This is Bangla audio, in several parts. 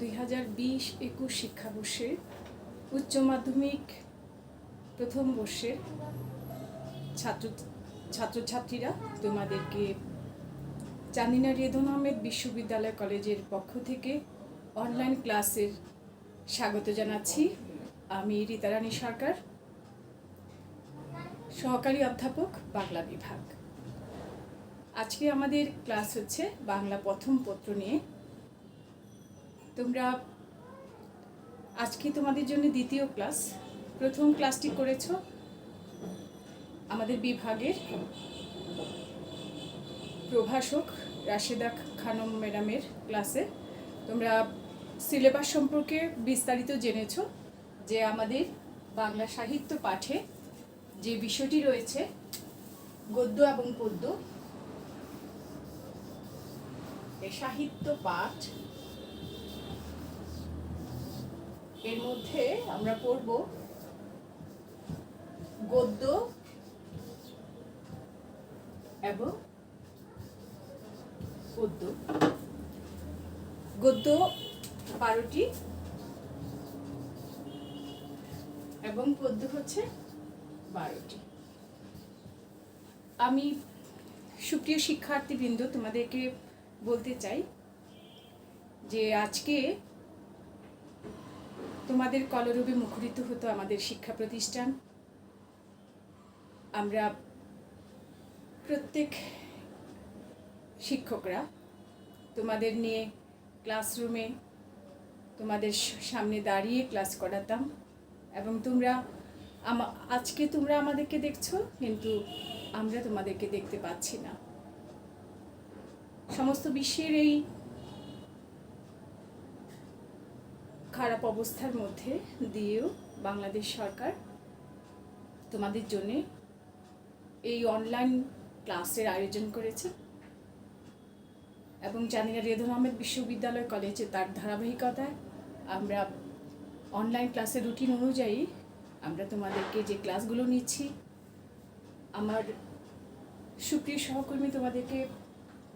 2020-21 শিক্ষাবর্ষে উচ্চ মাধ্যমিক প্রথম বর্ষের ছাত্রছাত্রীরা তোমাদেরকে চান্দিনা রেদন আহমেদ বিশ্ববিদ্যালয় কলেজের পক্ষ থেকে অনলাইন ক্লাসের স্বাগত জানাচ্ছি। আমি রীতারানী সরকার, সহকারী অধ্যাপক বাংলা বিভাগ। আজকে আমাদের ক্লাস হচ্ছে বাংলা প্রথম পত্র নিয়ে। তোমরা আজকে তোমাদের জন্য দ্বিতীয় ক্লাস। প্রথম ক্লাসটি করেছ আমাদের বিভাগের প্রভাষক রাশেদা খানম ম্যাডামের ক্লাসে। তোমরা সিলেবাস সম্পর্কে বিস্তারিত জেনেছ যে আমাদের বাংলা সাহিত্য পাঠে যে বিষয়টি রয়েছে গদ্য এবং পদ্য, এই সাহিত্য পাঠ এর মধ্যে আমরা পড়ব গদ্য এবং পদ্য। গদ্য 12টি এবং পদ্য হচ্ছে 12টি। আমি সুপ্রিয় শিক্ষার্থীবৃন্দ তোমাদেরকে বলতে চাই যে আজকে তোমাদের কলরবে মুখরিত হতো আমাদের শিক্ষা প্রতিষ্ঠান। আমরা প্রত্যেক শিক্ষকরা তোমাদের নিয়ে ক্লাসরুমে তোমাদের সামনে দাঁড়িয়ে ক্লাস করাতাম এবং আজকে তোমরা আমাদেরকে দেখছো, কিন্তু আমরা তোমাদেরকে দেখতে পাচ্ছি না। সমস্ত বিশ্বের এই খারাপ অবস্থার মধ্যে দিয়েও বাংলাদেশ সরকার তোমাদের জন্য এই অনলাইন ক্লাসের আয়োজন করেছে এবং চান্দিনা রেদন আহমেদ বিশ্ববিদ্যালয় কলেজে তার ধারাবাহিকতায় আমরা অনলাইন ক্লাসের রুটিন অনুযায়ী আমরা তোমাদেরকে যে ক্লাসগুলো নিচ্ছি। আমার সুপ্রিয় সহকর্মী তোমাদেরকে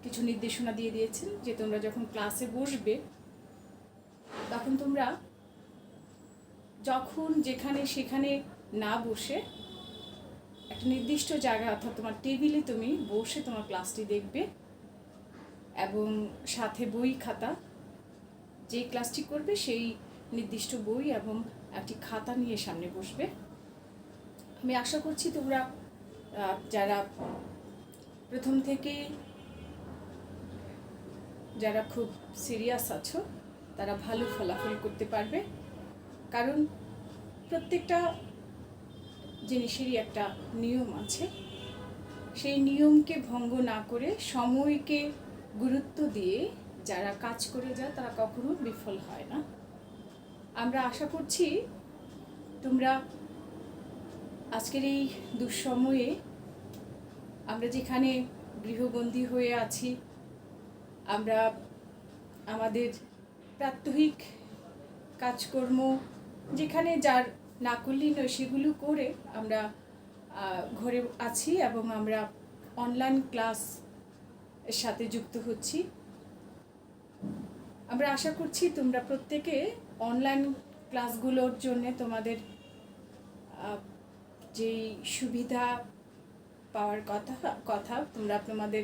কিছু নির্দেশনা দিয়ে দিয়েছেন যে তোমরা যখন ক্লাসে বসবে তখন তোমরা যখন যেখানে সেখানে না বসে একটা নির্দিষ্ট জায়গা অর্থাৎ তোমার টেবিলে তুমি বসে তোমার ক্লাসটি দেখবে এবং সাথে বই খাতা, যে ক্লাসটি করবে সেই নির্দিষ্ট বই এবং একটি খাতা নিয়ে সামনে বসবে। আমি আশা করছি তোমরা যারা প্রথম থেকে যারা খুব সিরিয়াস আছো তারা ভালো ফলাফল করতে পারবে, কারণ প্রত্যেকটা জিনিসেরই একটা নিয়ম আছে। সেই নিয়মকে ভঙ্গ না করে সময়কে গুরুত্ব দিয়ে যারা কাজ করে যায় তারা কখনো বিফল হয় না। আমরা আশা করছি তোমরা আজকের এই দুঃসময়ে আমরা যেখানে গৃহবন্দী হয়ে আছি, আমরা আমাদের প্রাত্যহিক কাজকর্ম যেখানে যার না করলেই নয় সেগুলো করে আমরা ঘরে আছি এবং আমরা অনলাইন ক্লাস এর সাথে যুক্ত হচ্ছি। আমরা আশা করছি তোমরা প্রত্যেকে অনলাইন ক্লাসগুলোর জন্য তোমাদের যেই সুবিধা পাওয়ার কথা তোমরা তোমাদের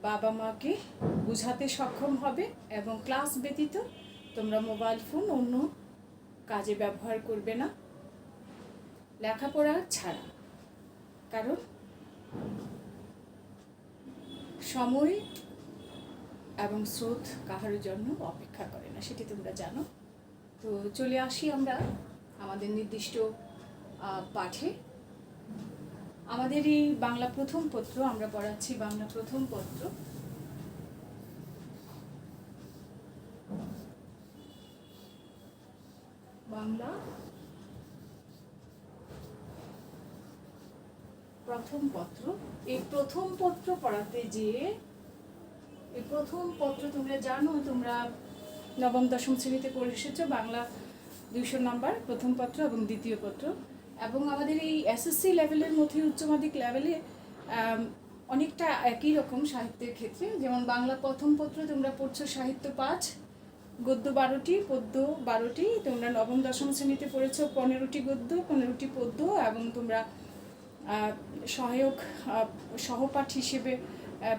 বাবা মাকে বোঝাতে সক্ষম হবে এবং ক্লাস ব্যতীত তোমরা মোবাইল ফোন অন্য কাজে ব্যবহার করবে না, লেখাপড়া ছাড়া। কারণ সময় এবং স্রোত কাহার জন্য অপেক্ষা করে না, সেটি তোমরা জানো। তো চলে আসি আমরা আমাদের নির্দিষ্ট পাঠে। আমাদের এই বাংলা প্রথম পত্র আমরা পড়াচ্ছি বাংলা প্রথম পত্র। বাংলা প্রথম পত্র। এই প্রথম পত্র পড়াতে যেয়ে এই প্রথম পত্র তোমরা জানো, তোমরা নবম দশম শ্রেণীতে পড়ে এসেছো বাংলা 200 নম্বর প্রথম পত্র এবং দ্বিতীয় পত্র। এবং আমাদের এই এসএসসি লেভেলের মধ্যে উচ্চ মাধ্যমিক লেভেলে অনেকটা একই রকম সাহিত্যের ক্ষেত্রে। যেমন বাংলা প্রথম পত্র তোমরা পড়ছো সাহিত্য পাঠ, গদ্য 12টি, পদ্য 12টি। তোমরা নবম দশম শ্রেণীতে পড়েছো 15টি গদ্য, 15টি পদ্য, এবং তোমরা সহায়ক সহপাঠ হিসেবে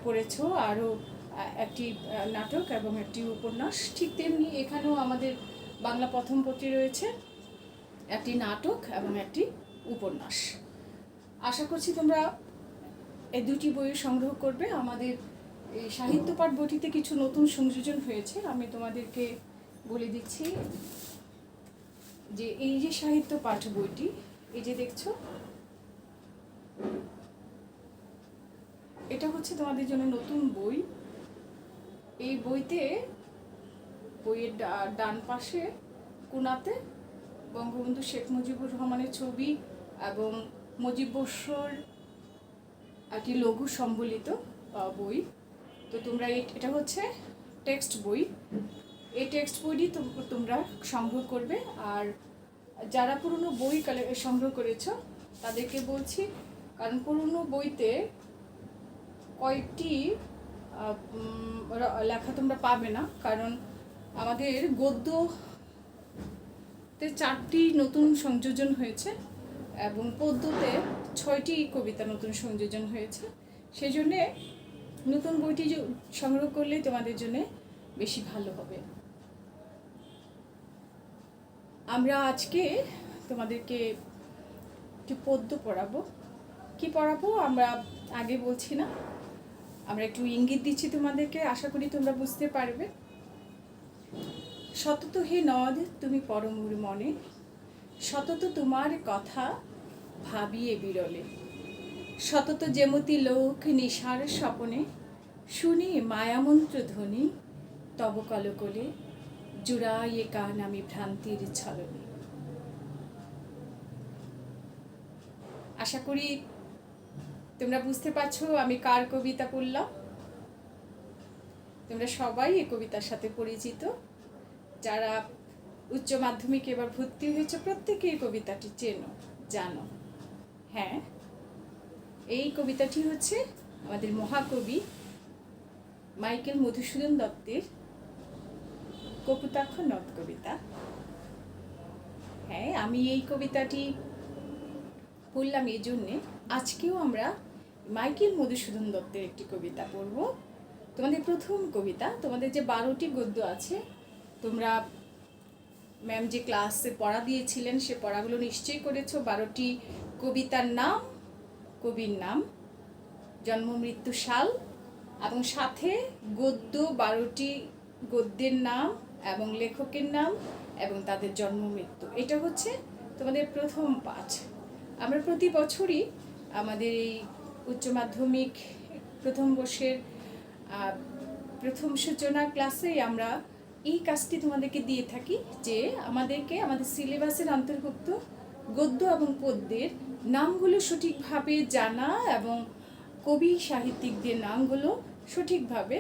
পড়েছো আরও একটি নাটক এবং একটি উপন্যাস। ঠিক তেমনি এখানেও আমাদের বাংলা প্রথম পত্রে রয়েছে একটি নাটক এবং একটি উপন্যাস। আশা করছি তোমরা এই দুটি বই সংগ্রহ করবে। আমাদের এই সাহিত্য পাঠ বইটিতে কিছু নতুন সংযোজন হয়েছে, আমি তোমাদেরকে বলে দিচ্ছি। যে এই যে সাহিত্য পাঠ বইটি, এই যে দেখছো, এটা হচ্ছে তোমাদের জন্য নতুন বই। এই বইতে বইয়ের ডান পাশে কোণাতে বঙ্গবন্ধু শেখ মুজিবুর রহমানের ছবি এবং মুজিব বর্ষর একটি লঘু সম্বলিত বই। তো তোমরা এটা হচ্ছে টেক্সট বই। এই টেক্সট বইটি তোমরা সংগ্রহ করবে। আর যারা পুরনো বই সংগ্রহ করেছো তাদেরকে বলছি, কারণ পুরনো বইতে কয়েকটি লেখা তোমরা পাবে না, কারণ আমাদের গদ্যতে 4টি নতুন সংযোজন হয়েছে এবং পদ্যতে 6টি কবিতা নতুন সংযোজন হয়েছে। সেই জন্যে নতুন বইটি সংগ্রহ করলে তোমাদের জন্য বেশি ভালো হবে। আমরা আজকে তোমাদেরকে একটি পদ্য পড়াবো। কি পড়াবো আমরা আগে বলছি না, আমরা একটু ইঙ্গিত দিচ্ছি তোমাদেরকে, আশা করি তোমরা বুঝতে পারবে। সতত হে নদ তুমি পরমুর মনে, সতত তোমার কথা ভাবিয়ে বিরলে, সতত যেমতি লোক নিশার স্বপনে, শুনি মায়ামন্ত্র ধ্বনি তব কলকলে, জুড়াইয়ে কান আমি ভ্রান্তির ছলনে। আশা করি তোমরা বুঝতে পারছো আমি কার কবিতা পড়লাম। তোমরা সবাই এই কবিতার সাথে পরিচিত। যারা উচ্চ মাধ্যমিকে এবার ভর্তি হয়েছে প্রত্যেকে এই কবিতাটি চেনো, জানো। হ্যাঁ, এই কবিতাটি হচ্ছে আমাদের মহাকবি মাইকেল মধুসূদন দত্তের কপোতাক্ষ নদ কবিতা। হ্যাঁ, আমি এই কবিতাটি পড়লাম এই জন্যে আজকেও আমরা মাইকেল মধুসূদন দত্তের একটি কবিতা পড়ব। তোমাদের প্রথম কবিতা। তোমাদের যে 12টি গদ্য আছে, তোমরা ম্যাম যে ক্লাসে পড়া দিয়েছিলেন সে পড়াগুলো নিশ্চয়ই করেছো। 12টি কবিতার নাম, কবির নাম, জন্ম মৃত্যু সাল এবং সাথে গদ্য 12টি গদ্যের নাম এবং লেখকের নাম এবং তাদের জন্ম মৃত্যু। এটা হচ্ছে তোমাদের প্রথম পাঠ। আমরা প্রতি বছরই আমাদের এই উচ্চ মাধ্যমিক প্রথম বর্ষের প্রথম সূচনা ক্লাসে আমরা এই কাজটি তোমাদেরকে দিয়ে থাকি, যে আমাদেরকে আমাদের সিলেবাসের অন্তর্ভুক্ত গদ্য এবং পদ্যের নামগুলো সঠিকভাবে জানা এবং কবি সাহিত্যিকদের নামগুলো সঠিকভাবে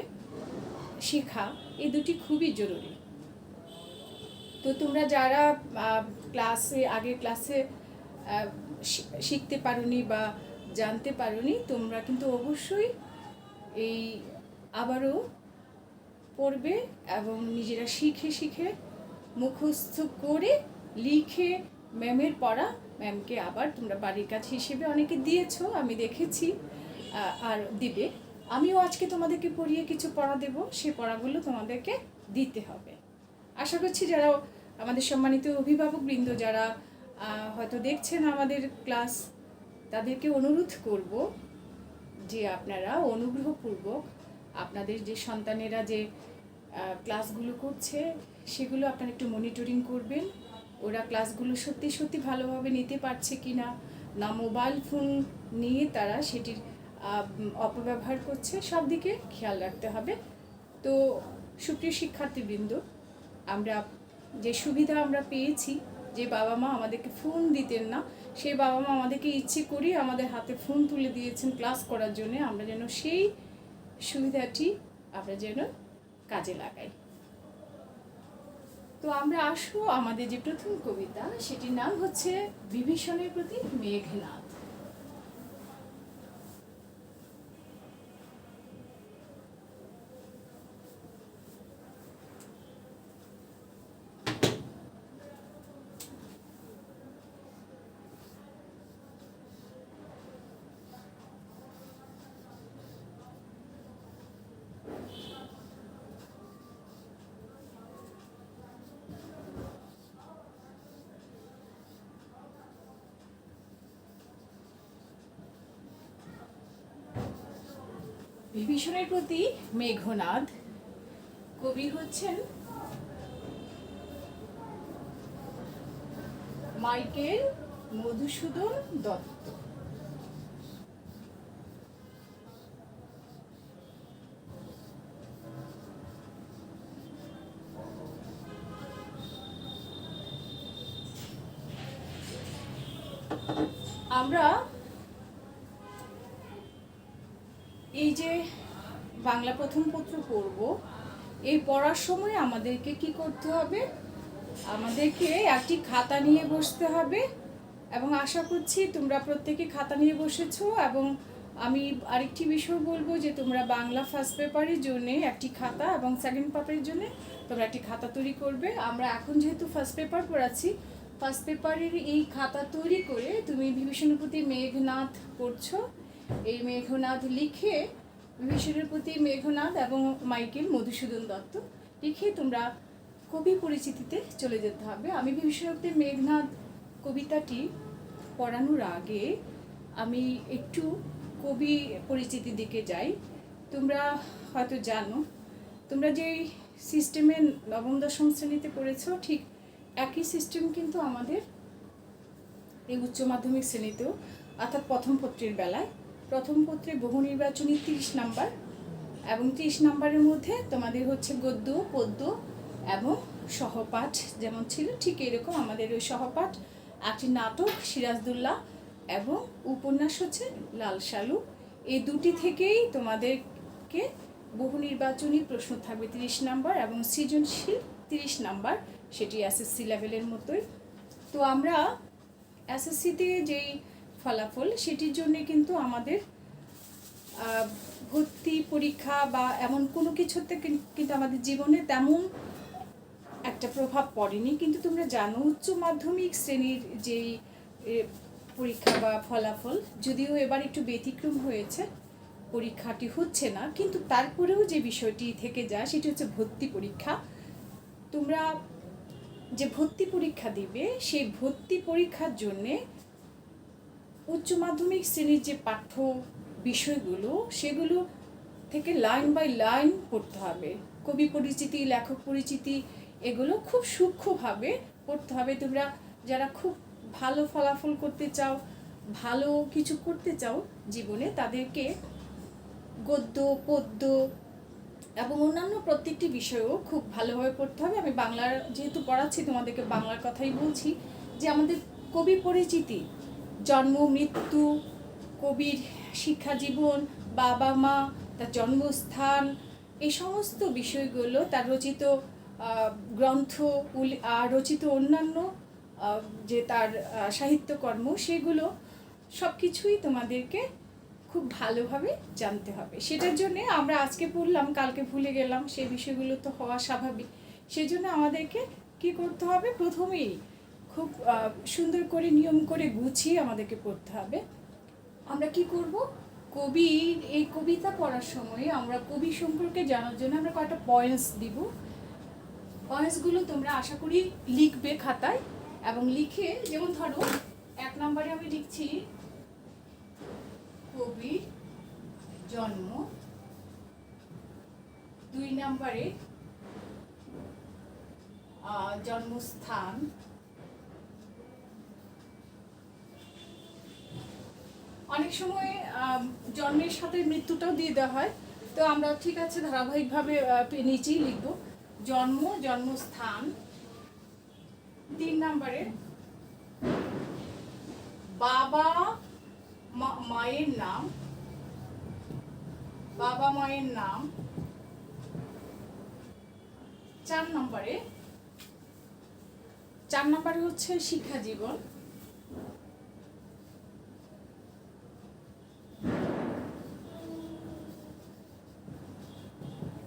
শেখা, এই দুটি খুবই জরুরি। তো তোমরা যারা আগের ক্লাসে শিখতে পারোনি বা জানতে পারোনি, তোমরা কিন্তু অবশ্যই এই আবারও পড়বে এবং নিজেরা শিখে মুখস্থ করে লিখে ম্যামের পড়া, ম্যামকে আবার তোমরা বাড়ির কাজ হিসেবে অনেকে দিয়েছো, আমি দেখেছি, আর দিবে। আমিও আজকে তোমাদেরকে পড়িয়ে কিছু পড়া দেব, সে পড়াগুলো তোমাদেরকে দিতে হবে। আশা করছি যারা আমাদের সম্মানিত অভিভাবকবৃন্দ যারা হয়তো দেখছেন আমাদের ক্লাস, তাদেরকে অনুরোধ করব যে আপনারা অনুগ্রহপূর্বক আপনাদের যে সন্তানেরা যে ক্লাসগুলো করছে সেগুলো আপনারা একটু মনিটরিং করবেন। ওরা ক্লাসগুলো সত্যি সত্যি ভালোভাবে নিতে পারছে কি না, না মোবাইল ফোন নিয়ে তারা সেটির অপব্যবহার করছে, সব দিকে খেয়াল রাখতে হবে। তো সুপ্রিয় শিক্ষার্থীবৃন্দ, আমরা যে সুবিধা আমরা পেয়েছি, যে বাবা মা আমাদেরকে ফোন দিতেন না, সেই বাবা মা আমাদেরকে ইচ্ছে করেই আমাদের হাতে ফোন তুলে দিয়েছেন ক্লাস করার জন্য। আমরা যেন সেই সুবিধাটি আমরা যেন কাজে লাগাই। তো আমরা আসবো আমাদের যে প্রথম কবিতা, সেটির নাম হচ্ছে বিভীষণের প্রতি মেঘনাদ। বিভীষণের প্রতি মেঘনাদ। কবি হচ্ছেন মাইকেল মধুসূদন দত্ত। আমরা এই যে বাংলা প্রথম পত্র পড়ব, এই পড়ার সময় আমাদেরকে কি করতে হবে? আমাদেরকে একটি খাতা নিয়ে বসতে হবে এবং আশা করছি তোমরা প্রত্যেকে খাতা নিয়ে বসেছো। এবং আমি আরেকটি বিষয় বলবো যে তোমরা বাংলা ফার্স্ট পেপারের জন্য একটি খাতা এবং সেকেন্ড পেপারের জন্য তোমরা একটি খাতা তৈরি করবে। আমরা এখন যেহেতু ফার্স্ট পেপার পড়াচ্ছি, ফার্স্ট পেপারের এই খাতা তৈরি করে তুমি বিভীষণের প্রতি মেঘনাদ পড়ছো। এই মেঘনাদ লিখে বিভীষণের প্রতি মেঘনাদ এবং মাইকেল মধুসূদন দত্ত লিখে তোমরা কবি পরিচিতিতে চলে যেতে হবে। আমি বিভীষণের প্রতি মেঘনাদ কবিতাটি পড়ানোর আগে আমি একটু কবি পরিচিতির দিকে যাই। তোমরা হয়তো জানো, তোমরা যেই সিস্টেমে নবম দশম শ্রেণীতে পড়েছো, ঠিক একই সিস্টেম কিন্তু আমাদের এই উচ্চ মাধ্যমিক শ্রেণীতেও, অর্থাৎ প্রথম পত্রের বেলায়। প্রথম পত্রে বহু নির্বাচনী 30 নাম্বার এবং 30 নাম্বারের মধ্যে তোমাদের হচ্ছে গদ্য, পদ্য এবং সহপাঠ যেমন ছিল, ঠিক এরকম আমাদের ওই সহপাঠ, একটি নাটক সিরাজদৌল্লা এবং উপন্যাস হচ্ছে লাল সালু। এই দুটি থেকেই তোমাদেরকে বহু নির্বাচনী প্রশ্ন থাকবে 30 নাম্বার এবং সৃজনশীল 30 নাম্বার, সেটি এসএসসি লেভেলের মতোই। তো আমরা এসএসসিতে যেই ফলাফল, সেটির জন্যে কিন্তু আমাদের ভর্তি পরীক্ষা বা এমন কোনো কিছুতে কিন্তু আমাদের জীবনে তেমন একটা প্রভাব পড়েনি। কিন্তু তোমরা জানো উচ্চ মাধ্যমিক শ্রেণীর যেই পরীক্ষা বা ফলাফল, যদিও এবার একটু ব্যতিক্রম হয়েছে, পরীক্ষাটি হচ্ছে না, কিন্তু তারপরেও যে বিষয়টি থেকে যায় সেটি হচ্ছে ভর্তি পরীক্ষা। তোমরা যে ভর্তি পরীক্ষা দিবে, সেই ভর্তি পরীক্ষার জন্যে উচ্চ মাধ্যমিক শ্রেণীর যে পাঠ্য বিষয়গুলো, সেগুলো থেকে লাইন বাই লাইন পড়তে হবে। কবি পরিচিতি, লেখক পরিচিতি, এগুলো খুব সূক্ষ্মভাবে পড়তে হবে। তোমরা যারা খুব ভালো ফলাফল করতে চাও, ভালো কিছু করতে চাও জীবনে, তাদেরকে গদ্য, পদ্য এবং অন্যান্য প্রত্যেকটি বিষয়ও খুব ভালোভাবে পড়তে হবে। আমি বাংলার যেহেতু পড়াচ্ছি, তোমাদেরকে বাংলার কথাই বলছি, যে আমাদের কবি পরিচিতি, জন্ম, মৃত্যু, কবির শিক্ষা জীবন, বাবা মা, তার জন্মস্থান, এই সমস্ত বিষয়গুলো, তার রচিত গ্রন্থ, রচিত অন্যান্য যে তার সাহিত্যকর্ম, সেগুলো সব কিছুই তোমাদেরকে খুব ভালোভাবে জানতে হবে। সেটার জন্যে আমরা আজকে পড়লাম, কালকে ভুলে গেলাম, সেই বিষয়গুলো তো হওয়া স্বাভাবিক। সেই জন্য আমাদেরকে কি করতে হবে? প্রথমেই খুব সুন্দর করে নিয়ম করে গুছিয়ে আমাদেরকে পড়তে হবে। আমরা কি করব? কবির এই কবিতা পড়ার সময় আমরা কবি সম্পর্কে জানার জন্য আমরা কয়েকটা পয়েন্টস দিব। পয়েন্টসগুলো তোমরা আশা করি লিখবে খাতায়, এবং লিখে, যেমন ধরো 1 নম্বরে আমি লিখছি কবির জন্ম, 2 নম্বরে জন্মস্থান, অনেক সময় জন্মের সাথে মৃত্যুটাও দিয়ে দেওয়া হয়, তো আমরা ঠিক আছে ধারাবাহিকভাবে নিচেই লিখব জন্ম, জন্মস্থান। 3 নম্বরে বাবা মায়ের নাম, বাবা মায়ের নাম। 4 নম্বরে হচ্ছে শিক্ষা জীবন।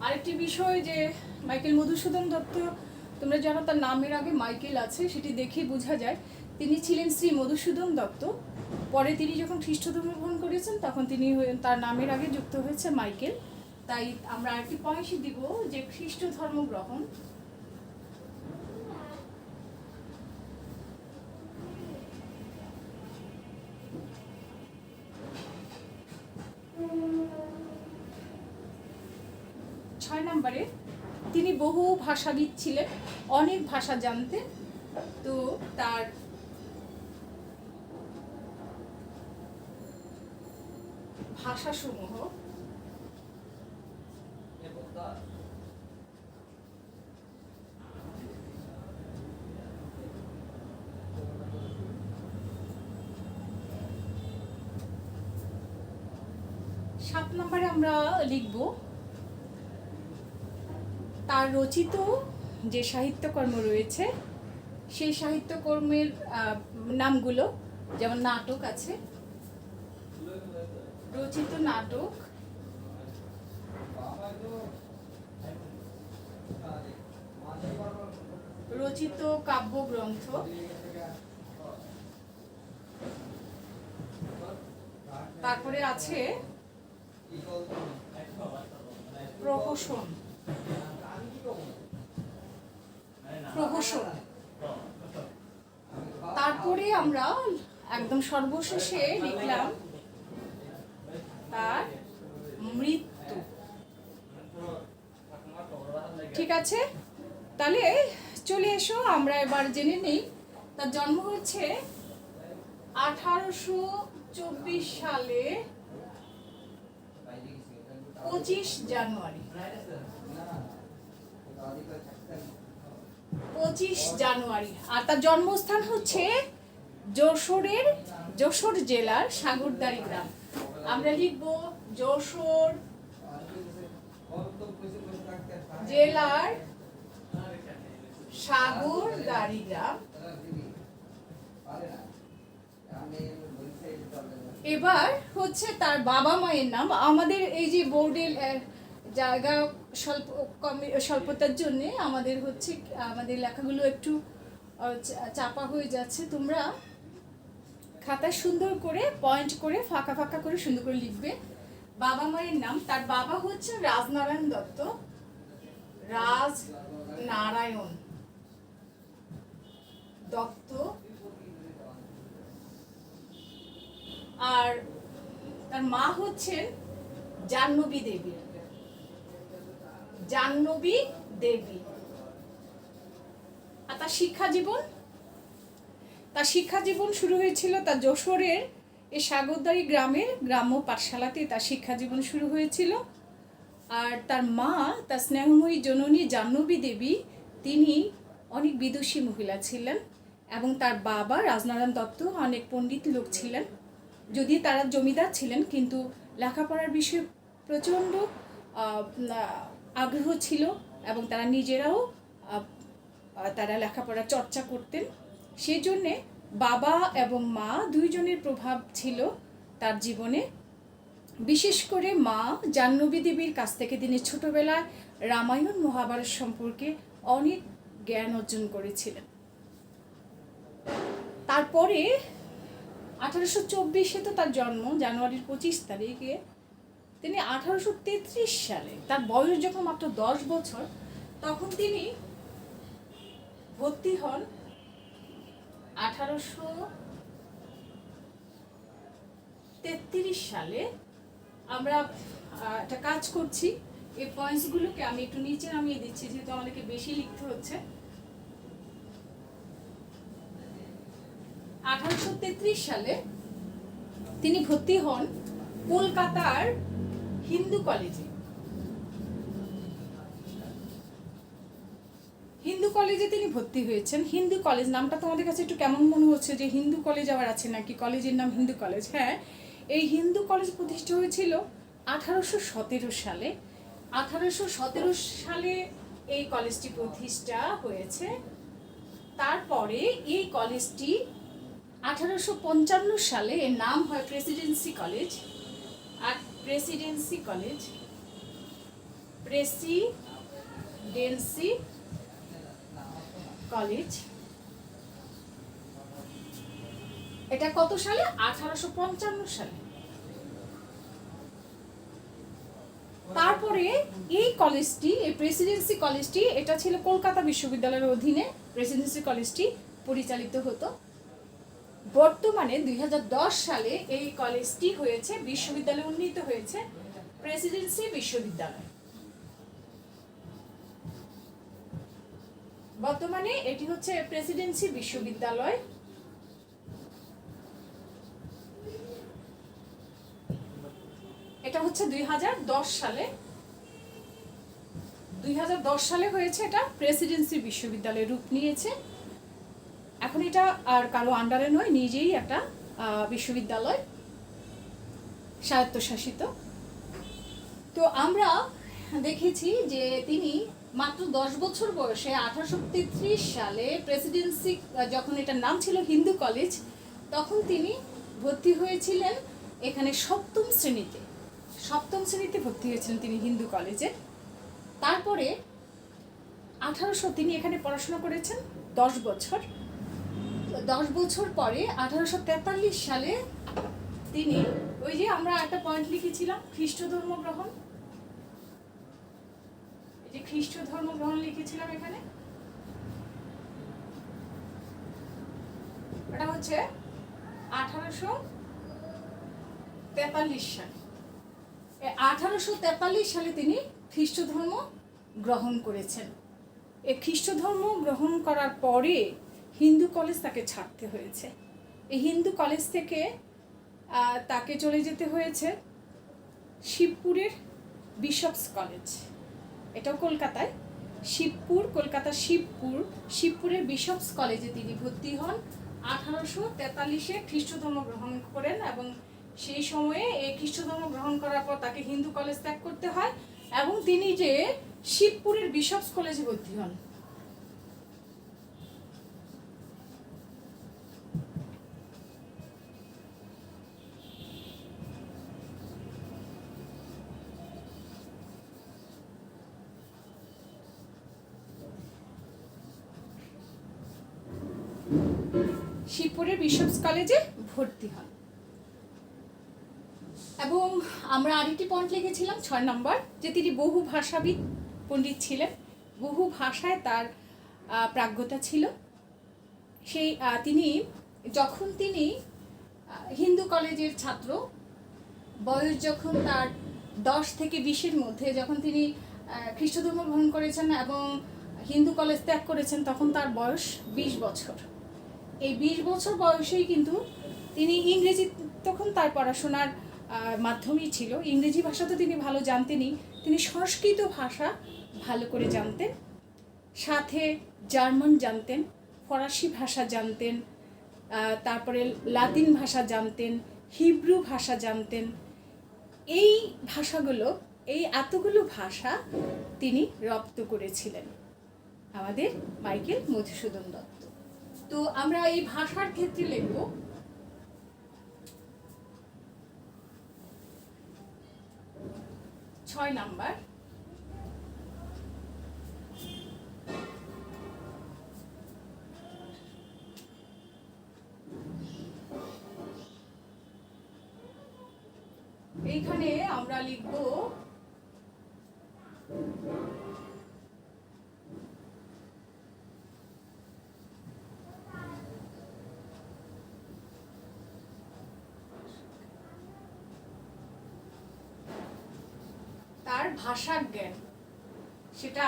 আরেকটি বিষয় যে মাইকেল মধুসূদন দত্ত, তোমরা জানো তার নামের আগে মাইকেল আছে, সেটি দেখেই বোঝা যায় তিনি ছিলেন শ্রী মধুসূদন দত্ত। পরে তিনি যখন খ্রিস্ট ধর্ম গ্রহণ করেছেন, তখন তিনি তার নামের আগে যুক্ত হয়েছে মাইকেল। তাই আমরা আরেকটি পয়েন্ট দিব যে খ্রিস্ট ধর্ম গ্রহণ। তিনি বহু ভাষাবিদ ছিলেন, অনেক ভাষা জানতেন। তো তার ভাষাসমূহ সাত নম্বরে আমরা লিখব তার রচিত যে সাহিত্যকর্ম রয়েছে সেই সাহিত্যকর্মের নামগুলো, যেমন নাটক আছে, রচিত নাটক, রচিত কাব্যগ্রন্থ, তারপরে আছে প্রহসন। তারপরে আমরা একদম সর্বশেষে লিখলাম তার মৃত্যু। ঠিক আছে, তাহলে চলে এসো আমরা এবার জেনে নিই তার জন্ম হচ্ছে 1824 সালে 25 জানুয়ারি। 25 জানুয়ারি। আর তার জন্মস্থান হচ্ছে যশোর জেলার সাগরদাড়ি গ্রাম। আমরা লিখব যশোর জেলার সাগরদাড়ি গ্রাম। এবার হচ্ছে তার বাবা মায়ের নাম। আমাদের এই যে বোর্ডের জায়গা স্বল্পতার জন্য আমাদের হচ্ছে আমাদের লেখাগুলো একটু চাপা হয়ে যাচ্ছে। তোমরা খাতায় সুন্দর করে পয়েন্ট করে ফাঁকা ফাঁকা করে সুন্দর করে লিখবে বাবা মায়ের নাম। তার বাবা হচ্ছে রাজনারায়ণ দত্ত, রাজনারায়ণ দত্ত। আর তার মা হচ্ছেন জাহ্নবী দেবী। আর তার শিক্ষা জীবন শুরু হয়েছিল তার যশোরের এই সাগরদাড়ি গ্রামের গ্রাম্য পাঠশালাতে তার শিক্ষা জীবন শুরু হয়েছিল। আর তার মা, তার স্নেহময়ী জননী জাহ্নবী দেবী, তিনি অনেক বিদুষী মহিলা ছিলেন। এবং তার বাবা রাজনারায়ণ দত্ত অনেক পণ্ডিত লোক ছিলেন। যদি তারা জমিদার ছিলেন, কিন্তু লেখাপড়ার বিষয়ে প্রচণ্ড আগ্রহ ছিল এবং তারা নিজেরাও তারা লেখাপড়া চর্চা করতেন। সেই জন্যে বাবা এবং মা দুইজনের প্রভাব ছিল তার জীবনে। বিশেষ করে মা জাহ্নবী দেবীর কাছ থেকে তিনি ছোটবেলায় রামায়ণ মহাভারত সম্পর্কে অনেক জ্ঞান অর্জন করেছিলেন। তারপরে 1824 তো তার জন্ম, জানুয়ারির 25 তারিখে। তিনি 1833 সালে, তার বয়স যখন মাত্র 10 বছর, তখন তিনি ভর্তি হন 1833 সালে। আমরা একটা কাজ করছি, এই পয়েন্টসগুলোকে আমি একটু নিচে নামিয়ে দিচ্ছি যেহেতু আমাদেরকে বেশি লিখতে হচ্ছে। 1833 সালে তিনি ভর্তি হন কলকাতার হিন্দু কলেজে। হিন্দু কলেজে তিনি ভর্তি হয়েছেন। হিন্দু কলেজ নামটা তোমাদের কাছে একটু কেমন মনে হচ্ছে যে হিন্দু কলেজ আবার আছে নাকি, কলেজের নাম হিন্দু কলেজ? হ্যাঁ, এই হিন্দু কলেজ প্রতিষ্ঠা হয়েছিল 1817 সালে। 1817 সালে এই কলেজটি প্রতিষ্ঠা হয়েছে। তারপরে এই কলেজটি 1855 সালে এর নাম হয় প্রেসিডেন্সি কলেজ। আর প্রেসিডেন্সি কলেজ এটা কত সালে? 1855 সালে। তারপরে এই কলেজটি, এই প্রেসিডেন্সি কলেজটি, এটা ছিল কলকাতা বিশ্ববিদ্যালয়ের অধীনে প্রেসিডেন্সি কলেজটি পরিচালিত হতো। বর্তমানে 2010 সালে এই কলেজটি হয়েছে বিশ্ববিদ্যালয়ে উন্নীত হয়েছে প্রেসিডেন্সি বিশ্ববিদ্যালয়। বর্তমানে এটি হচ্ছে প্রেসিডেন্সি বিশ্ববিদ্যালয়। এটা হচ্ছে 2010 সালে, 2010 সালে হয়েছে। এটা প্রেসিডেন্সি বিশ্ববিদ্যালয়ে রূপ নিয়েছে। এখন এটা আর কারো আন্ডারে নয়, নিজেই একটা বিশ্ববিদ্যালয়, স্বায়ত্তশাসিত। তো আমরা দেখেছি যে তিনি মাত্র 10 বছর বয়সে 1833 সালে প্রেসিডেন্সি, যখন এটার নাম ছিল হিন্দু কলেজ, তখন তিনি ভর্তি হয়েছিলেন এখানে সপ্তম শ্রেণীতে ভর্তি হয়েছিলেন তিনি হিন্দু কলেজে। তারপরে তিনি এখানে পড়াশোনা করেছেন 10 বছর। 10 বছর পরে 1843 সালে তিনি, ওই যে আমরা একটা পয়েন্ট লিখেছিলাম খ্রিস্ট ধর্ম গ্রহণ, এই যে খ্রিস্ট ধর্ম গ্রহণ লিখেছিলাম এখানে, এটা হচ্ছে 1843 সালে। 1843 সালে তিনি খ্রিস্ট ধর্ম গ্রহণ করেছেন। এই খ্রিস্ট ধর্ম গ্রহণ করার পরে হিন্দু কলেজ তাকে ছাড়তে হয়েছে। এই হিন্দু কলেজ থেকে তাকে চলে যেতে হয়েছে শিবপুরের বিশপস কলেজ, এটাও কলকাতায়, কলকাতার শিবপুরের বিশপস কলেজে তিনি ভর্তি হন। 1843-এ খ্রিস্ট ধর্ম গ্রহণ করেন এবং সেই সময়ে এই খ্রিস্ট ধর্ম গ্রহণ করার পর তাকে হিন্দু কলেজ ত্যাগ করতে হয় এবং তিনি যে শিবপুরের বিশপস কলেজে ভর্তি হন। শিবপুরের বিশপস কলেজে ভর্তি হন এবং আমরা আরেকটি পয়েন্ট লিখেছিলাম 6 নম্বর, যে তিনি বহু ভাষাবিদ পণ্ডিত ছিলেন, বহু ভাষায় তার প্রাজ্ঞতা ছিল। সেই যখন তিনি হিন্দু কলেজের ছাত্র, বয়স যখন তার 10 থেকে 20-এর মধ্যে, যখন তিনি খ্রিস্ট ধর্ম গ্রহণ করেছেন এবং হিন্দু কলেজ ত্যাগ করেছেন, তখন তার বয়স 20 বছর। এই 20 বছর বয়সেই কিন্তু তিনি ইংরেজি, তখন তার পড়াশোনার মাধ্যমই ছিল ইংরেজি ভাষা, তো তিনি ভালো জানতেনই, তিনি সংস্কৃত ভাষা ভালো করে জানতেন, সাথে জার্মান জানতেন, ফরাসি ভাষা জানতেন, তারপরে লাতিন ভাষা জানতেন, হিব্রু ভাষা জানতেন। এই ভাষাগুলো, এই এতগুলো ভাষা তিনি রপ্ত করেছিলেন আমাদের মাইকেল মধুসূদন দত্ত। তো আমরা এই ভাষার ক্ষেত্রে লিখব 6 নাম্বার, এইখানে আমরা লিখব তার ভাষার জ্ঞান, সেটা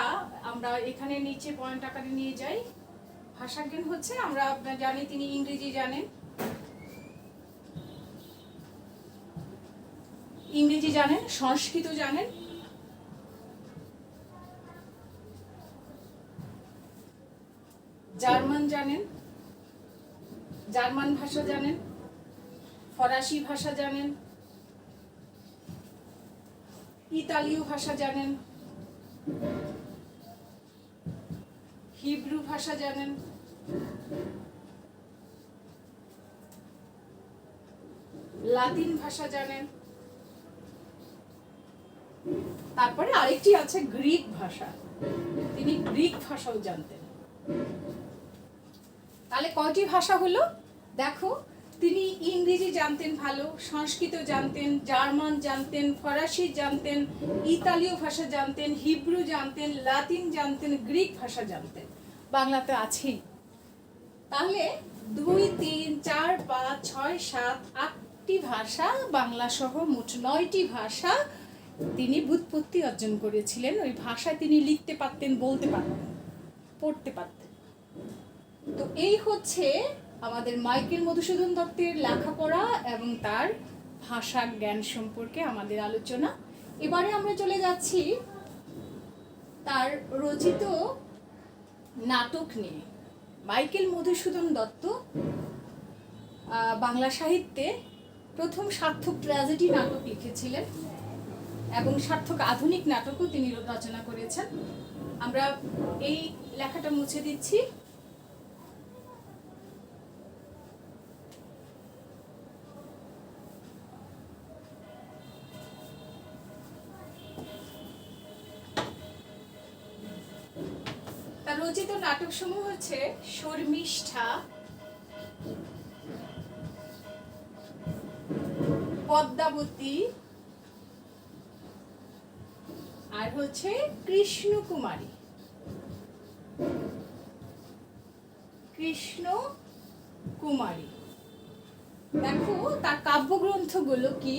আমরা এখানে নিচে পয়েন্ট আকারে নিয়ে যাই। ভাষার জ্ঞান হচ্ছে, আমরা জানি তিনি ইংরেজি জানেন, সংস্কৃত জানেন, জার্মান জানেন, জার্মান ভাষা জানেন, ফরাসি ভাষা জানেন, ইতালীয় ভাষা জানেন, হিব্রু ভাষা জানেন, লাতিন ভাষা জানেন, তারপরে আরেকটি আছে গ্রিক ভাষা, তিনি গ্রিক ভাষাও জানতেন। তাহলে কয়টি ভাষা হলো দেখো, তিনি ইংরেজি জানতেন ভালো, সংস্কৃত জানতেন, জার্মান জানতেন, ফরাসি জানতেন, ইতালীয় ভাষা জানতেন, হিব্রু জানতেন, লাতিন জানতেন, গ্রিক ভাষা জানতেন, বাংলাতে আছেই। তাহলে 2, 3, 4, 5, 6, 7, 8টি ভাষা, বাংলা সহ মোট 9টি ভাষা তিনি ব্যুৎপত্তি অর্জন করেছিলেন। ওই ভাষায় তিনি লিখতে পারতেন, বলতে পারতেন। পড়তে পারতেন। তো এই হচ্ছে আমাদের মাইকেল মধুসূদন দত্তের লেখাপড়া এবং তার ভাষা জ্ঞান সম্পর্কে আমাদের আলোচনা। এবারে আমরা চলে যাচ্ছি তার রচিত নাটক নিয়ে। মাইকেল মধুসূদন দত্ত বাংলা সাহিত্যে প্রথম সার্থক ট্র্যাজেডি নাটক লিখেছিলেন এবং সার্থক আধুনিক নাটকও তিনি রচনা করেছেন। আমরা এই লেখাটা মুছে দিচ্ছি। তার রচিত নাটক সমূহ হচ্ছে শর্মিষ্ঠা, পদ্মাবতী, আর হচ্ছে কৃষ্ণকুমারী। দেখো তার কাব্যগ্রন্থগুলো কি?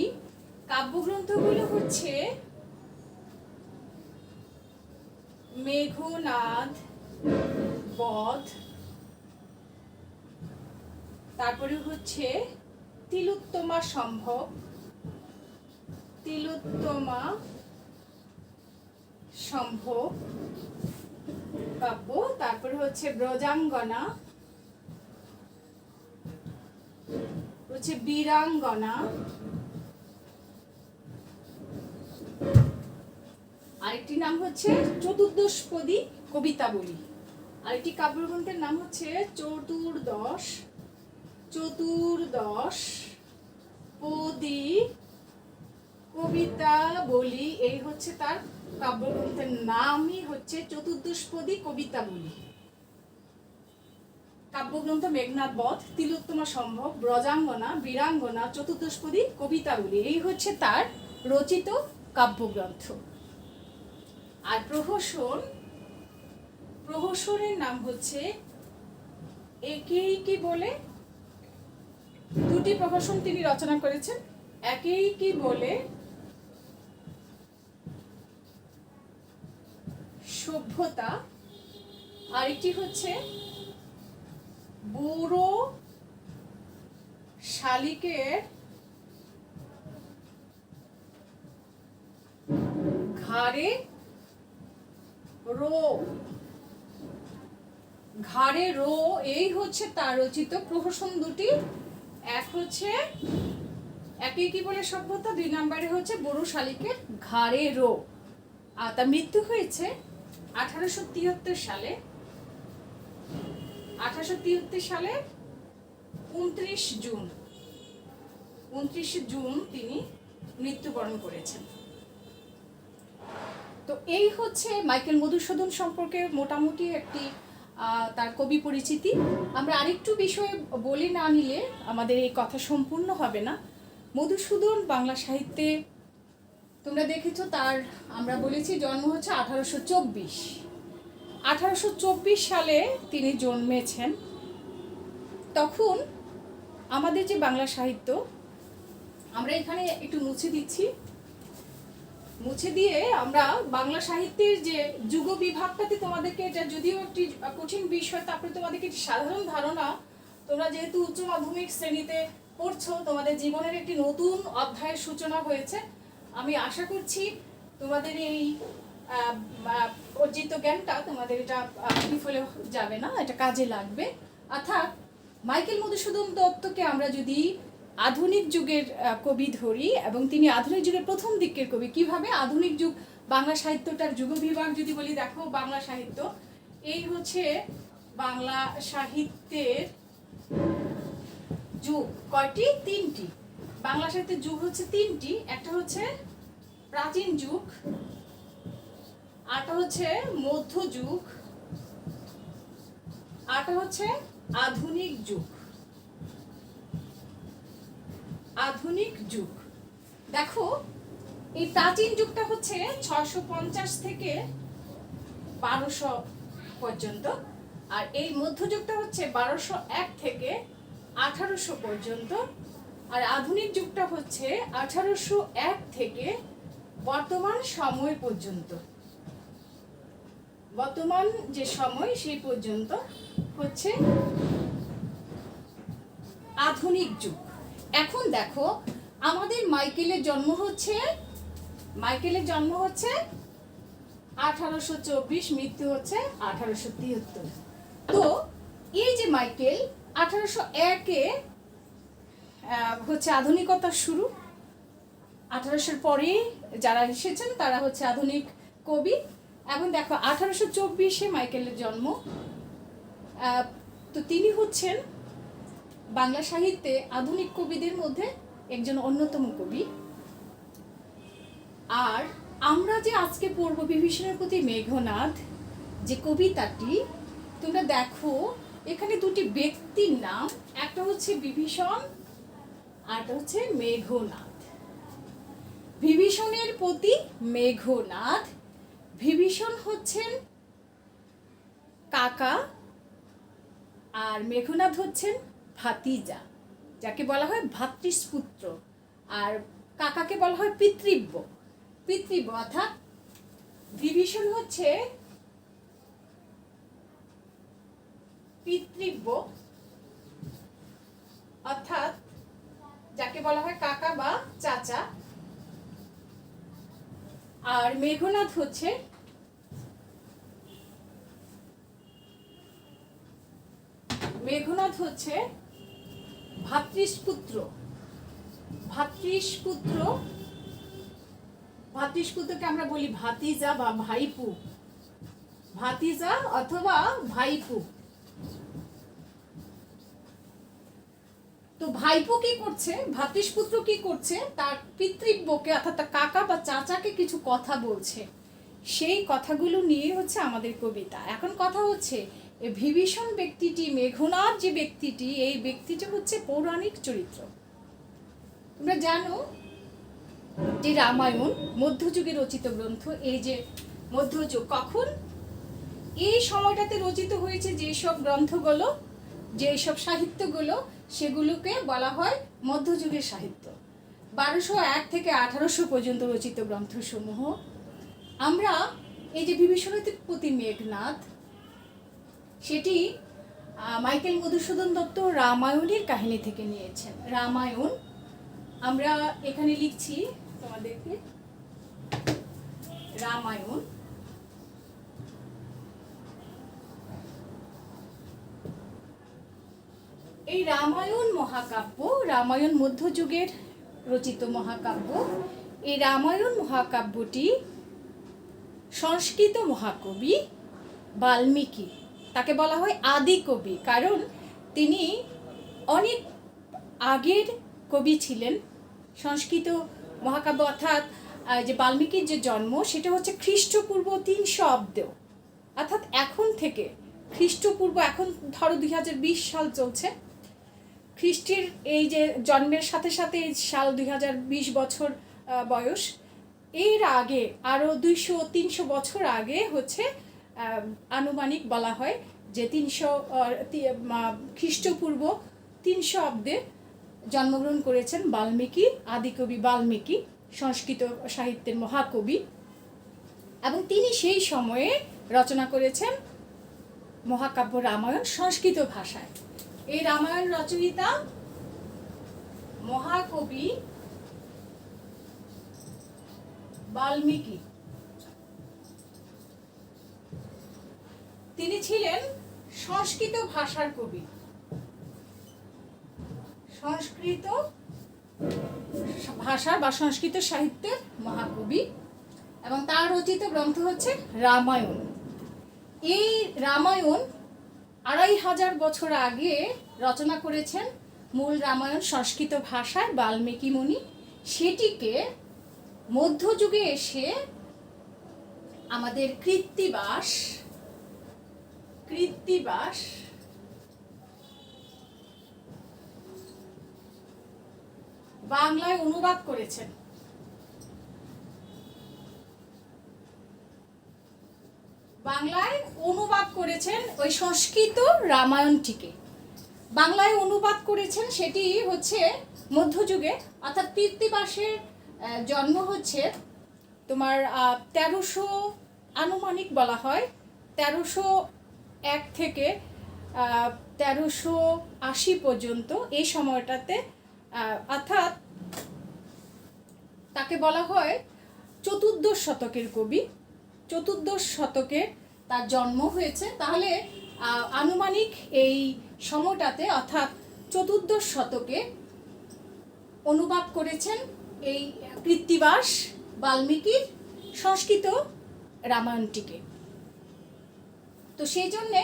কাব্যগ্রন্থগুলো হচ্ছে মেঘনাদ বধ, তারপরে হচ্ছে তিলোত্তমা সম্ভব, কাব্য, তারপরে হচ্ছে ব্রজাঙ্গনা, হচ্ছে বীরাঙ্গনা, আরেকটি নাম হচ্ছে চতুর্দশপদী কবিতাবলী, আরেকটি কাব্যগ্রন্থের নাম হচ্ছে চতুর্দশপদী কবিতাবলী। এই হচ্ছে তার কাব্যগ্রন্থের নামই হচ্ছে চতুর্দশপদী কবিতাবলী। কাব্যগ্রন্থ মেঘনাদ বধ, তিলোত্তমা সম্ভব, ব্রজাঙ্গনা, বীরাঙ্গনা, চতুর্দশপদী কবিতাবলী, এই হচ্ছে তার রচিত কাব্যগ্রন্থ। আর প্রহসনের নাম হচ্ছে একেই কি বলে। দুটি প্রহসন তিনি রচনা করেছেন, একেই কি বলে, সভ্যতা, আরেকটি হচ্ছে বুড়ো শালিকের ঘাড়ে রো। এই হচ্ছে তার রচিত প্রহসন দুটি। এক হচ্ছে একে কি বলে সভ্যতা, দুই নম্বরে হচ্ছে বুড়ো শালিকের ঘাড়ে রো। আর তার মৃত্যু হয়েছে 1873 সালে। 1873 সালে 29 জুন তিনি মৃত্যুবরণ করেছেন। তো এই হচ্ছে মাইকেল মধুসূদন সম্পর্কে মোটামুটি একটি তার কবি পরিচিতি। আমরা আরেকটু বিষয় বলে না নিলে আমাদের এই কথা সম্পূর্ণ হবে না। মধুসূদন বাংলা সাহিত্যে তোমরা দেখেছো তার, আমরা বলেছি জন্ম হচ্ছে 1824 সালে তিনি জন্মেছেন। তখন আমাদের যে বাংলা সাহিত্য, আমরা এখানে একটু মুছে দিচ্ছি, মুছে দিয়ে আমরা বাংলা সাহিত্যের যে যুগ বিভাগটাতে তোমাদেরকে, এটা যদিও একটি কঠিন বিষয়, তারপরে তোমাদেরকে একটি সাধারণ ধারণা, তোমরা যেহেতু উচ্চ মাধ্যমিক শ্রেণীতে পড়ছো, তোমাদের জীবনের একটি নতুন অধ্যায়ের সূচনা হয়েছে। আমি আশা করছি তোমাদের এই অর্জিত জ্ঞানটা তোমাদের এটা বিফলে যাবে না, এটা কাজে লাগবে। অর্থাৎ মাইকেল মধুসূদন দত্তকে আমরা যদি আধুনিক যুগের কবি ধরি, এবং তিনি আধুনিক যুগের প্রথম দিকের কবি। কিভাবে আধুনিক যুগ বাংলা সাহিত্যটার যুগ বিভাগ যদি বলি, দেখো বাংলা সাহিত্য, এই হচ্ছে বাংলা সাহিত্যের যুগ কয়টি? তিনটি। বাংলা সাহিত্যের যুগ হচ্ছে তিনটি। একটা হচ্ছে প্রাচীন যুগ, আরটা হচ্ছে মধ্যযুগ, আরটা হচ্ছে আধুনিক যুগ। দেখো এই প্রাচীন যুগটা হচ্ছে 650 থেকে 1200 পর্যন্ত, আর এই মধ্যযুগটা হচ্ছে 1201 থেকে 1800 পর্যন্ত, আর আধুনিক যুগটা হচ্ছে 1801 থেকে বর্তমান সময় পর্যন্ত। বর্তমান যে সময় সেই পর্যন্ত হচ্ছে আধুনিক যুগ। এখন দেখো আমাদের মাইকেলের জন্ম হচ্ছে 1824, মৃত্যু হচ্ছে 1873। তো এই যে মাইকেল 1801-এ হচ্ছে আধুনিকতার শুরু। 1800-এর পরে যারা এসেছেন তারা হচ্ছে আধুনিক কবি। এবং দেখো 1824-এ মাইকেলের জন্ম। তো তিনি হচ্ছেন বাংলা সাহিত্যে আধুনিক কবিদের মধ্যে একজন অন্যতম কবি। আর আমরা যে আজকে পড়ব বিভীষণের প্রতি মেঘনাদ যে কবিতাটি, তোমরা দেখো এখানে দুটি ব্যক্তির নাম, একটা হচ্ছে বিভীষণ আর একটা হচ্ছে মেঘনাদ। বিভীষণের প্রতি মেঘনাদ, বিভীষণ হচ্ছেন কাকা আর মেঘনাদ হচ্ছেন ভাতিজা, যাকে বলা হয় ভ্রাতৃস্পুত্র। আর কাকাকে বলা হয় পিতৃব্য। অর্থাৎ বিভীষণ হচ্ছে পিতৃব্য, অর্থাৎ যাকে বলা হয় কাকা বা চাচা। আর মেঘনাদ হচ্ছে ভ্রাতৃস্পুত্র। ভ্রাতৃস্পুত্রকে আমরা বলি ভাতিজা বা ভাইপু, ভাতিজা অথবা ভাইপু। তো ভাইপো কি করছে, ভ্রাতৃস্পুত্র কি করছে, তার পিতৃব্যকে অর্থাৎ তার কাকা বা চাচাকে কিছু কথা বলছে। সেই কথাগুলো নিয়ে হচ্ছে আমাদের কবিতা। এখন কথা হচ্ছে এই বিভীষণ ব্যক্তিটি, মেঘনাদ যে ব্যক্তিটি, এই ব্যক্তিটি হচ্ছে পৌরাণিক চরিত্র। তোমরা জানো যে রামায়ণ মধ্যযুগে রচিত গ্রন্থ। এই যে মধ্যযুগ কখন, এই সময়টাতে রচিত হয়েছে যেসব গ্রন্থগুলো, যেসব সাহিত্যগুলো, সেগুলোকে বলা হয় মধ্যযুগের সাহিত্য। 1201 থেকে 1800 পর্যন্ত রচিত গ্রন্থসমূহ। আমরা এই যে বিভীষণের প্রতি মেঘনাদ, সেটি মাইকেল মধুসূদন দত্ত রামায়ণের কাহিনী থেকে নিয়েছেন। রামায়ণ আমরা এখানে লিখছি তোমাদেরকে, রামায়ণ। এই রামায়ণ মহাকাব্য, রামায়ণ মধ্যযুগের রচিত মহাকাব্য। এই রামায়ণ মহাকাব্যটি সংস্কৃত মহাকবি বাল্মীকি, তাকে বলা হয় আদি কবি, কারণ তিনি অনেক আগের কবি ছিলেন। সংস্কৃত মহাকাব্য অর্থাৎ যে বাল্মীকির যে জন্ম, সেটা হচ্ছে খ্রিস্টপূর্ব 300 অব্দ, অর্থাৎ এখন থেকে খ্রিস্টপূর্ব, এখন ধরো 2020 সাল চলছে, খ্রিস্টের এই যে জন্মের সাথে সাথে সাল 2020 বছর বয়স, এর আগে আরও 200-300 বছর আগে হচ্ছে আনুমানিক বলা হয় যে 300 খ্রিস্টপূর্ব 300 অব্দে জন্মগ্রহণ করেছেন বাল্মীকি, আদিকবি বাল্মীকি, সংস্কৃত সাহিত্যের মহাকবি। এবং তিনি সেই সময়ে রচনা করেছেন মহাকাব্য রামায়ণ সংস্কৃত ভাষায়। এই রামায়ণ রচয়িতা মহাকবি বাল্মীকি। তিনি ছিলেন সংস্কৃত ভাষার কবি, সংস্কৃত ভাষার বা সংস্কৃত সাহিত্যের মহাকবি, এবং তার রচিত গ্রন্থ হচ্ছে রামায়ণ। এই রামায়ণ 2500 বছর আগে রচনা করেছেন মূল রামায়ণ সংস্কৃত ভাষায় বাল্মীকি মুনি। সেটিকে মধ্যযুগে এসে আমাদের কৃত্তিবাস বাংলায় অনুবাদ করেছেন। বাংলায় অনুবাদ করেছেন ওই সংস্কৃত রামায়ণটিকে বাংলায় অনুবাদ করেছেন। সেটি হচ্ছে মধ্যযুগে, অর্থাৎ কৃত্তিবাসের জন্ম হচ্ছে তোমার 1300 আনুমানিক বলা হয় 1301 থেকে 1380 পর্যন্ত এই সময়টাতে, অর্থাৎ তাকে বলা হয় চতুর্দশ শতকের কবি। চতুর্দশ শতকে তার জন্ম হয়েছে। তাহলে আনুমানিক এই সময়টাতে অর্থাৎ চতুর্দশ শতকে অনুবাদ করেছেন এই কৃত্তিবাস বাল্মীকির সংস্কৃত রামায়ণটিকে। তো সেই জন্যে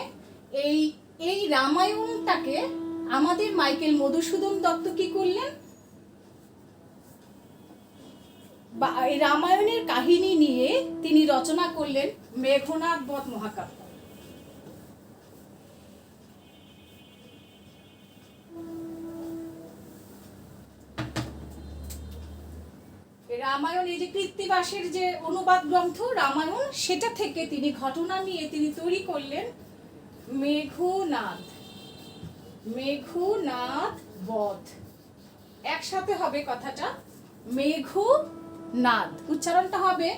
এই রামায়ণটাকে আমাদের মাইকেল মধুসূদন দত্ত কি করলেন, বা এই রামায়ণের কাহিনী নিয়ে তিনি রচনা করলেন মেঘনাদ বধ মহাকাব্য। রামায়ণ, এই যে কৃত্তিবাসের যে অনুবাদ গ্রন্থ রামায়ণ, সেটা থেকে তিনি ঘটনা নিয়ে তিনি তৈরি করলেন মেঘনাদ বধ। একসাথে হবে কথাটা, মেঘনাদ, উচ্চারণটা হবে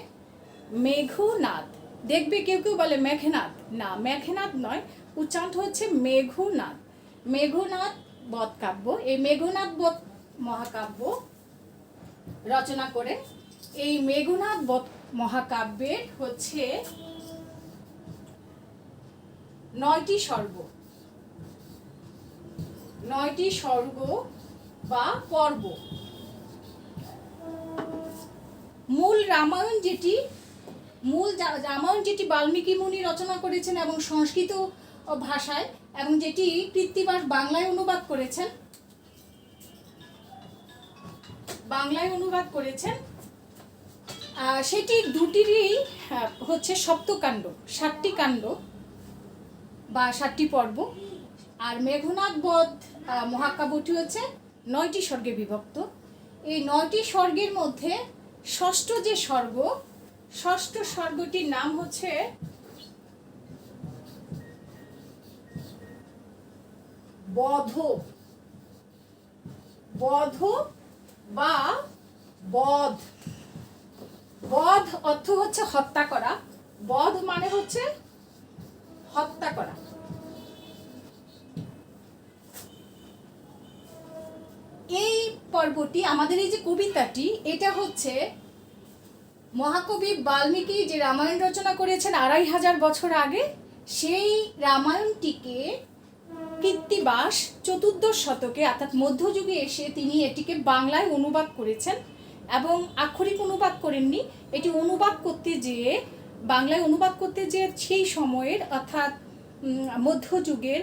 মেঘনাদ। দেখবে কেউ কেউ বলে মেঘনাদ, না মেঘনাদ নয়, উচ্চারণটা হচ্ছে মেঘনাদ। মেঘনাদ বধ কাব্য, এই মেঘনাদ বধ মহাকাব্য রচনা করে। এই মেঘনাদ বধ মহাকাব্যের হচ্ছে 9টি স্বর্গ বা পর্ব। মূল রামায়ণ যেটি বাল্মীকি মুনি রচনা করেছেন এবং সংস্কৃত ভাষায়, এবং যেটি কৃত্তিবাস বাংলায় অনুবাদ করেছেন, সেটি দুটিরই হচ্ছে সপ্তকাণ্ড, 7টি কাণ্ড বা 7টি পর্ব। আর মেঘনাদ বধ মহাকাব্যটি হচ্ছে 9টি স্বর্গে বিভক্ত। এই 9টি স্বর্গের মধ্যে ষষ্ঠ স্বর্গটির নাম হচ্ছে বধ বা বধ। বধ অর্থ হচ্ছে হত্যা করা, বধ মানে হচ্ছে হত্যা করা। এই পর্বটি, আমাদের এই যে কবিতাটি, এটা হচ্ছে মহাকবি বাল্মীকি যে রামায়ণ রচনা করেছেন 2500 বছর আগে, সেই রামায়ণটিকে কৃত্তিবাস চতুর্দশ শতকে অর্থাৎ মধ্যযুগে এসে তিনি এটিকে বাংলায় অনুবাদ করেছেন। এবং আক্ষরিক অনুবাদ করেননি, এটি বাংলায় অনুবাদ করতে যেয়ে সেই সময়ের অর্থাৎ মধ্যযুগের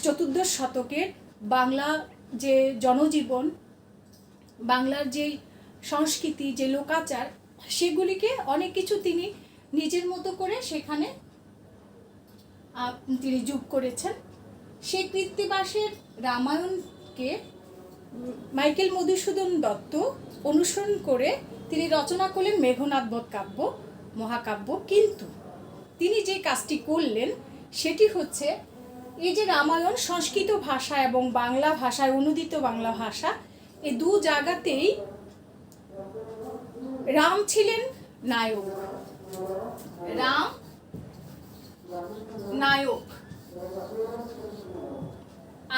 চতুর্দশ শতকের বাংলা যে জনজীবন, বাংলার যে সংস্কৃতি, যে লোকাচার, সেগুলিকে অনেক কিছু তিনি নিজের মতো করে সেখানে তিনি যোগ করেছেন। সেই কৃত্তিবাসের রামায়ণকে মাইকেল মধুসূদন দত্ত অনুসরণ করে তিনি রচনা করলেন মেঘনাদ বধ মহাকাব্য। কিন্তু তিনি যে কাজটি করলেন সেটি হচ্ছে, এই যে রামায়ণ সংস্কৃত ভাষা এবং বাংলা ভাষায় অনুদিত বাংলা ভাষা, এই দু জায়গাতেই রাম ছিলেন নায়ক,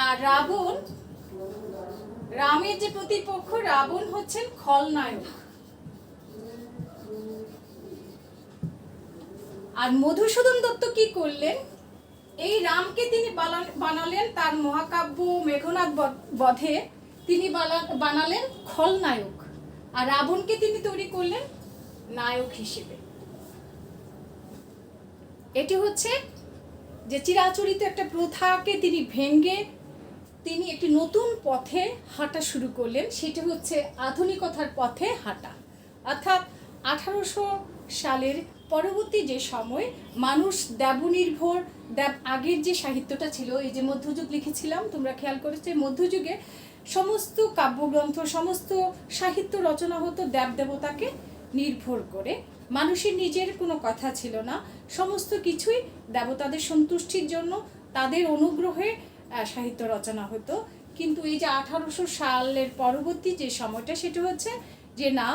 আর রামের যে প্রতিপক্ষ রাবণ হচ্ছেন খলনায়ক। আর মধুসূদন দত্ত কি করলেন, এই রামকে তিনি বানালেন তার মহাকাব্য মেঘনাদ বধে তিনি বানালেন খলনায়ক, আর রাবণকে তিনি তৈরি করলেন নায়ক হিসেবে। এটি হচ্ছে যে চিরাচরিত একটা প্রথাকে তিনি ভেঙে তিনি একটি নতুন পথে হাঁটা শুরু করলেন, সেটি হচ্ছে আধুনিকতার পথে হাঁটা। অর্থাৎ 1800 সালের পরবর্তী যে সময় মানুষ দেবনির্ভর, আগের যে সাহিত্যটা ছিল, এই যে মধ্যযুগ লিখেছিলাম, তোমরা খেয়াল করেছো, মধ্যযুগে সমস্ত কাব্যগ্রন্থ, সমস্ত সাহিত্য রচনা হতো দেবদেবতাকে নির্ভর করে। মানুষের নিজের কোনো কথা ছিল না, সমস্ত কিছুই দেবতাদের সন্তুষ্টির জন্য, তাদের অনুগ্রহে সাহিত্য রচনা হতো। কিন্তু এই যে 1800 সালের পরবর্তী যে সময়টা, সেটা হচ্ছে যে না,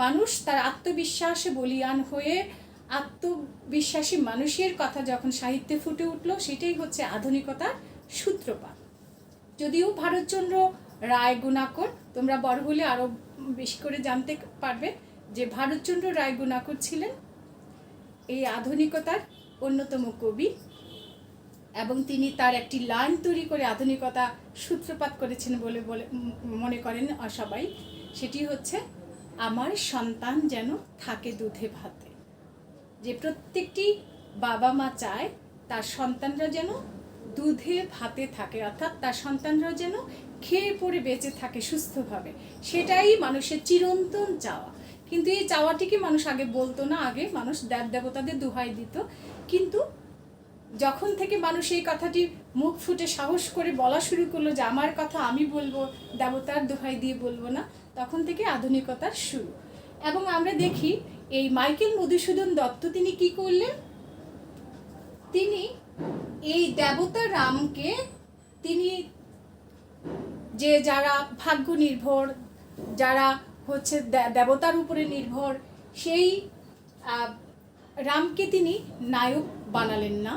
মানুষ তার আত্মবিশ্বাসে বলীয়ান হয়ে আত্মবিশ্বাসী মানুষের কথা যখন সাহিত্যে ফুটে উঠলো, সেটাই হচ্ছে আধুনিকতার সূত্রপাত। যদিও ভারতচন্দ্র রায় গুণাকর, তোমরা বড় হলে আরও বেশি করে জানতে পারবে যে ভারতচন্দ্র রায় গুণাকর ছিলেন এই আধুনিকতার অন্যতম কবি, এবং তিনি তার একটি লাইন তৈরি করে আধুনিকতা সূত্রপাত করেছেন বলে বলে মনে করেন সবাই। সেটি হচ্ছে, আমার সন্তান যেন থাকে দুধে ভাতে। যে প্রত্যেকটি বাবা মা চায় তার সন্তানরা যেন দুধে ভাতে থাকে, অর্থাৎ তার সন্তানরা যেন খেয়ে পড়ে বেঁচে থাকে সুস্থভাবে। সেটাই মানুষের চিরন্তন চাওয়া। কিন্তু এই চাওয়াটিকে মানুষ আগে বলতো না, আগে মানুষ দেব দেবতাদের দোহাই দিত। কিন্তু যখন থেকে মানুষ এই কথাটি মুখ ফুটে সাহস করে বলা শুরু করলো যে আমার কথা আমি বলবো, দেবতার দোহাই দিয়ে বলবো না, তখন থেকে আধুনিকতার শুরু। এবং আমরা দেখি এই মাইকেল মধুসূদন দত্ত তিনি কি করলেন, তিনি এই দেবতা রামকে, তিনি যে যারা ভাগ্য নির্ভর, যারা হচ্ছে দেবতার উপরে নির্ভর, সেই রামকে তিনি নায়ক বানালেন না।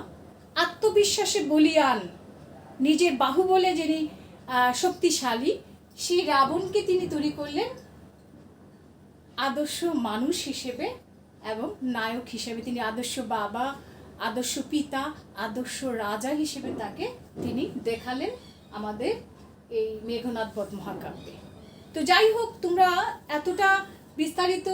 আত্মবিশ্বাসে বলীয়ান, নিজের বাহুবলে যিনি শক্তিশালী, সেই রাবণকে তিনি তৈরি করলেন আদর্শ মানুষ হিসেবে এবং নায়ক হিসেবে। তিনি আদর্শ বাবা, আদর্শ পিতা, আদর্শ রাজা হিসেবে তাকে তিনি দেখালেন আমাদের এই মেঘনাদ বধ মহাকাব্যে। তো যাই হোক, তোমরা এতটা বিস্তারিত